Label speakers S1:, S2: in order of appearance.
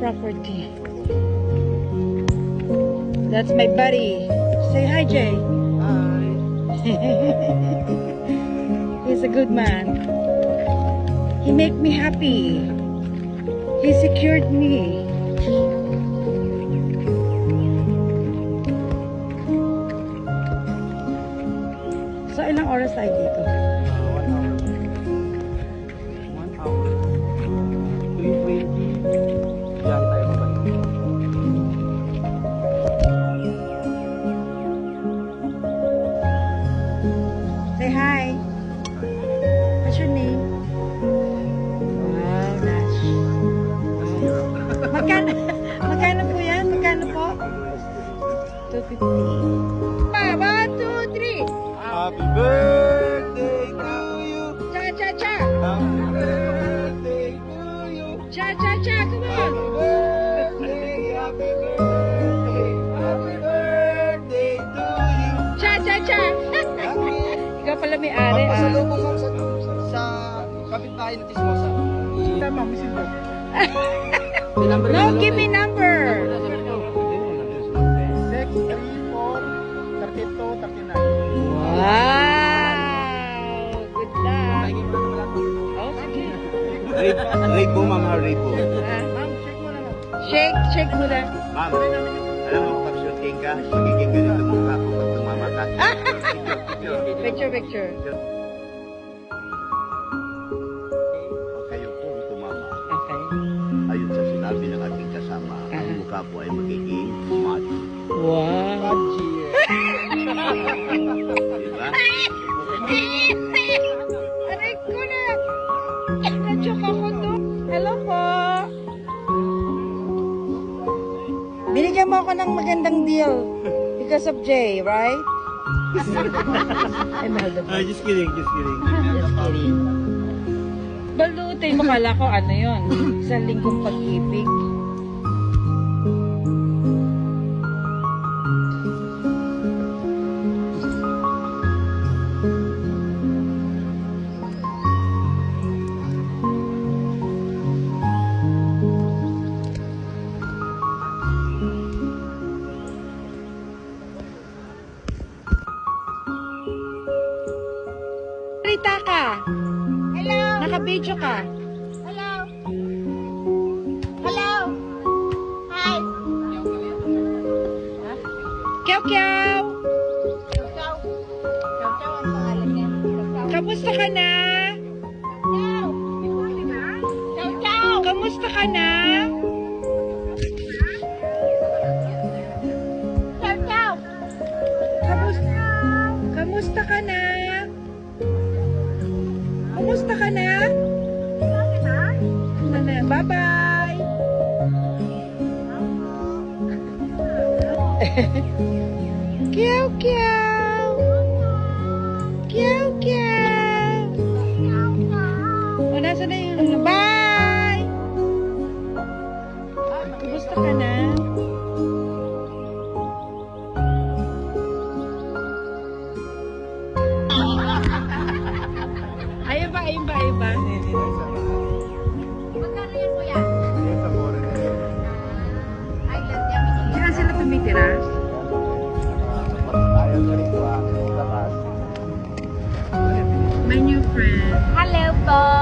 S1: Property. That's my buddy. Say hi, Jay.
S2: Hi.
S1: He's a good man. He made me happy. He secured me. So, ilang oras tayo dito?
S2: 1 hour. 3:20. Diyan tayo babalik.
S1: Say hi. What's your name? Wow, Nash. Magkano po yan? Magkano po? 250. 1, 2, 3.
S2: Happy birthday to you.
S1: Cha cha cha.
S2: Happy birthday to you.
S1: Cha cha cha. Come on.
S2: Happy birthday. Happy birthday. Happy birthday to you.
S1: Cha cha cha. Ikaw pala may ari.
S2: Pasalubong mo sa kapitbahay ng Tismosa. Tama, misinda.
S1: No, give me number.
S2: 634-32-39.
S1: Wow. Good luck. Oh, sige.
S3: Rainbow, ma'am, rainbow.
S1: Shake mo na.
S3: Ma'am, alam mo, pag shooting ka, magiging ganito mukha ko pag tumama ka.
S1: Picture.
S3: Pag kayo po tumama,
S1: Okay.
S3: ayon sa sinabi ng ating kasama, ang mukha po ay magiging smart.
S1: Wow.
S3: Diba?
S1: Aray ko na. Na-choke ako to. Hello po. Binigyan mo ako ng magandang deal because of Jay, right? I'm
S3: Just kidding.
S1: Just kidding. Balutin mo, kala ko ano yun. Isang linggong pag-ibig. Rita ka.
S4: Hello.
S1: Naka-video ka.
S4: Hello. Hello. Hi.
S1: Kyaw-kyaw.
S4: Chow. Chow ang pangalan niya. Chow.
S1: Kamusta ka na?
S4: Chow. Chow.
S1: Kamusta ka na?
S4: Chow.
S1: Kamusta ka na? Kumusta ka na? Bye-bye! Kiyaw, kiyaw! Kiyaw, kiyaw! O, nasa na yung... Bye! Kumusta ka na? Ayun ba, ayun ba, ayun ba?
S4: Magkano yan, kuya?
S3: Ayun sa mura na yun.
S4: Island yan.
S1: Saan sila tumitira?
S3: Ayaw na rin ko ah. Labas.
S1: My new friend.
S4: Hello po.